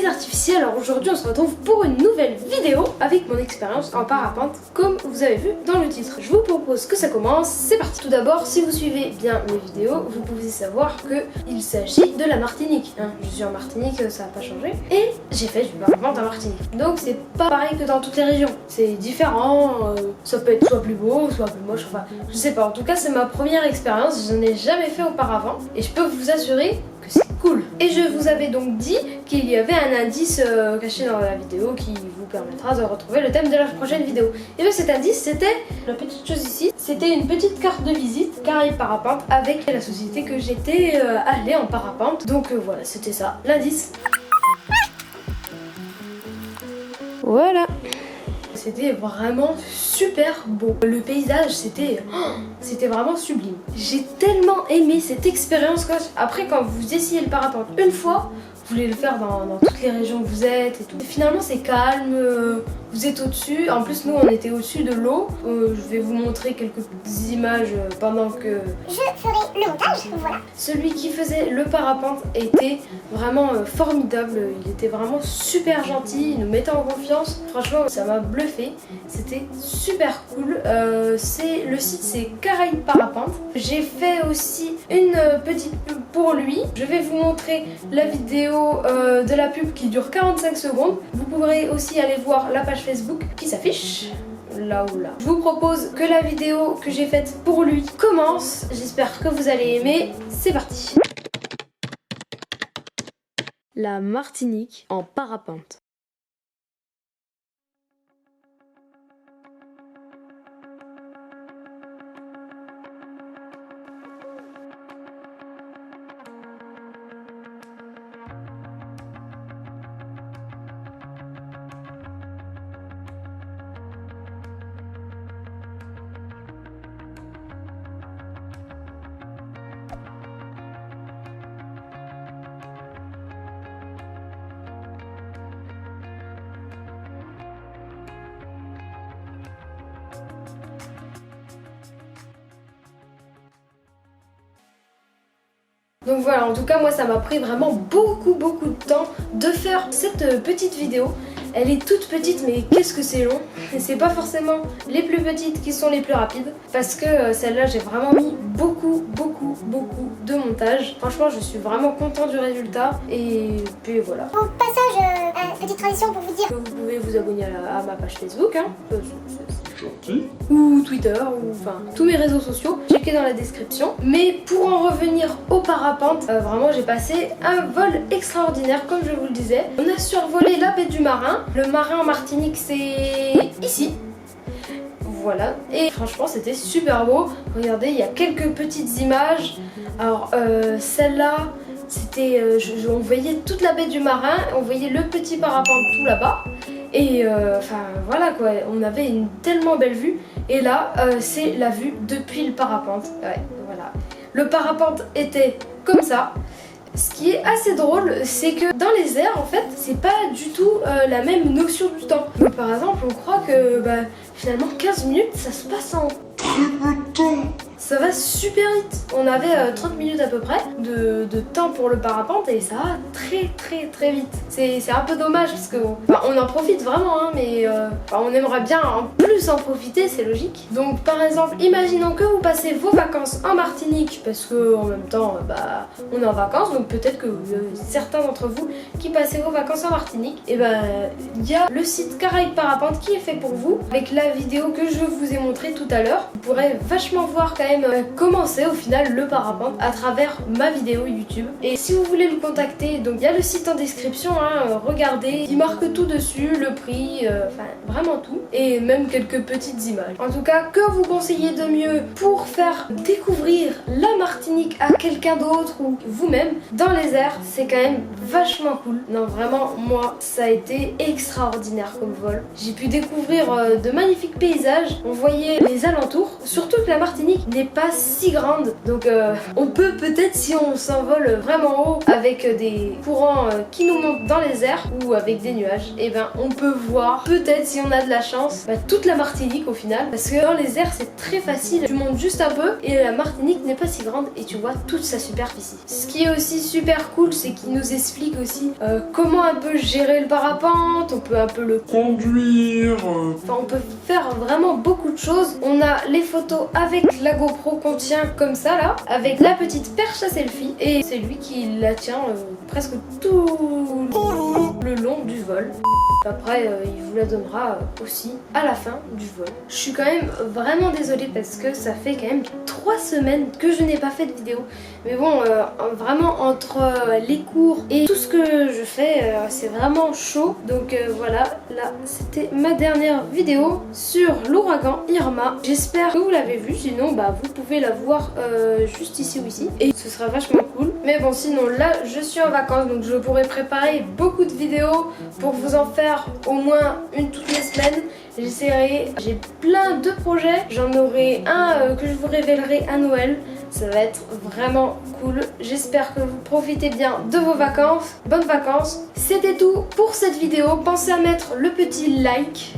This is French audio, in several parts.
artificiels. Alors aujourd'hui on se retrouve pour une nouvelle vidéo avec mon expérience en parapente comme vous avez vu dans le titre. Je vous propose que ça commence, c'est parti. Tout d'abord, si vous suivez bien mes vidéos, vous pouvez savoir qu'il s'agit de la Martinique. Je suis en Martinique, ça n'a pas changé. Et j'ai fait du parapente en Martinique. Donc c'est pas pareil que dans toutes les régions. C'est différent, ça peut être soit plus beau, soit plus moche, enfin je sais pas. En tout cas c'est ma première expérience, je n'en ai jamais fait auparavant. Et je peux vous assurer que c'est cool. Et je vous avais donc dit qu'il y avait un indice caché dans la vidéo qui vous permettra de retrouver le thème de la prochaine vidéo. Et bien cet indice, c'était la petite chose ici, c'était une petite carte de visite Caraïbes Parapente avec la société que j'étais allée en parapente. Donc voilà, c'était ça, l'indice. Voilà. C'était vraiment super beau. Le paysage, c'était vraiment sublime. J'ai tellement aimé cette expérience que après, quand vous essayez le parapente une fois, vous voulez le faire dans toutes les régions où vous êtes et tout. Finalement, c'est calme, vous êtes au-dessus. En plus, nous, on était au-dessus de l'eau. Je vais vous montrer quelques petites images pendant que je ferai le montage, voilà. Celui qui faisait le parapente était vraiment formidable. Il était vraiment super gentil, il nous mettait en confiance. Franchement, ça m'a bluffé. C'était super cool. Le site, c'est Caraïbes Parapente. J'ai fait aussi une petite pub pour lui. Je vais vous montrer la vidéo de la pub qui dure 45 secondes. Vous pourrez aussi aller voir la page Facebook qui s'affiche là ou là. Je vous propose que la vidéo que j'ai faite pour lui commence. J'espère que vous allez aimer. C'est parti. La Martinique en parapente. Donc voilà, en tout cas moi ça m'a pris vraiment beaucoup de temps de faire cette petite vidéo. Elle est toute petite mais qu'est-ce que c'est long. Et c'est pas forcément les plus petites qui sont les plus rapides. Parce que celle-là j'ai vraiment mis beaucoup de montage. Franchement je suis vraiment content du résultat. Et puis voilà. Au passage, petite tradition pour vous dire que vous pouvez vous abonner à ma page Facebook. Gentil. Ou Twitter, ou enfin tous mes réseaux sociaux, checkez dans la description. Mais pour en revenir au parapente, vraiment j'ai passé un vol extraordinaire comme je vous le disais. On a survolé la baie du Marin. Le Marin en Martinique c'est ici. Voilà, et franchement c'était super beau. Regardez, il y a quelques petites images. Alors celle-là, c'était, on voyait toute la baie du Marin, on voyait le petit parapente tout là-bas. Et enfin voilà quoi, on avait une tellement belle vue. Et là, c'est la vue depuis le parapente. Ouais, voilà. Le parapente était comme ça. Ce qui est assez drôle, c'est que dans les airs, en fait, c'est pas du tout la même notion du temps. Donc, par exemple, on croit que finalement 15 minutes, ça se passe en très peu de temps. Ça va super vite. On avait 30 minutes à peu près de temps pour le parapente et ça va très vite. C'est un peu dommage parce que on en profite vraiment, hein, mais on aimerait bien en plus en profiter, c'est logique. Donc par exemple, imaginons que vous passez vos vacances en Martinique parce que en même temps, on est en vacances, donc peut-être que certains d'entre vous qui passez vos vacances en Martinique, et il y a le site Caraïbes Parapente qui est fait pour vous avec la vidéo que je vous ai montrée tout à l'heure. Vous pourrez vachement voir quand même comment c'est au final le parapente à travers ma vidéo YouTube. Et si vous voulez le contacter, donc il y a le site en description, regardez, il marque tout dessus, le prix, enfin vraiment tout, et même quelques petites images. En tout cas, que vous conseillez de mieux pour faire découvrir la Martinique à quelqu'un d'autre ou vous-même dans les airs, c'est quand même vachement cool. Non vraiment, moi ça a été extraordinaire comme vol. J'ai pu découvrir de magnifiques paysages, on voyait les alentours, surtout que la Martinique n'est pas si grande. Donc on peut peut-être, si on s'envole vraiment haut avec des courants qui nous montent dans les airs ou avec des nuages, et ben on peut voir peut-être, si on a de la chance, toute la Martinique au final. Parce que dans les airs c'est très facile, tu montes juste un peu et la Martinique n'est pas si grande et tu vois toute sa superficie. Ce qui est aussi super cool, c'est qu'il nous explique aussi comment un peu gérer le parapente, on peut un peu le conduire, enfin on peut faire vraiment beaucoup de choses. On a les photos avec la GoPro qu'on tient comme ça là, avec la petite perche à selfie, et c'est lui qui la tient presque tout le long du vol. Après, il vous la donnera aussi à la fin du vol. Je suis quand même vraiment désolée parce que ça fait quand même 3 semaines que je n'ai pas fait de vidéo. Mais bon, vraiment entre les cours et tout ce que je fais, c'est vraiment chaud. Donc voilà, là c'était ma dernière vidéo sur l'ouragan Irma. J'espère que vous l'avez vu, sinon vous pouvez la voir juste ici ou ici. Et ce sera vachement cool. Mais bon, sinon là je suis en vacances, donc je pourrais préparer beaucoup de vidéos pour vous en faire au moins une toutes les semaines. J'essaierai, j'ai plein de projets. J'en aurai un que je vous révélerai à Noël. Ça va être vraiment cool. J'espère que vous profitez bien de vos vacances. Bonnes vacances. C'était tout pour cette vidéo. Pensez à mettre le petit like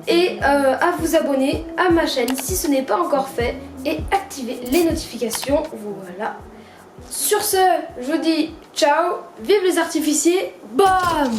et à vous abonner à ma chaîne si ce n'est pas encore fait et activer les notifications. Voilà. Sur ce, je vous dis ciao, vive les artificiers, bam!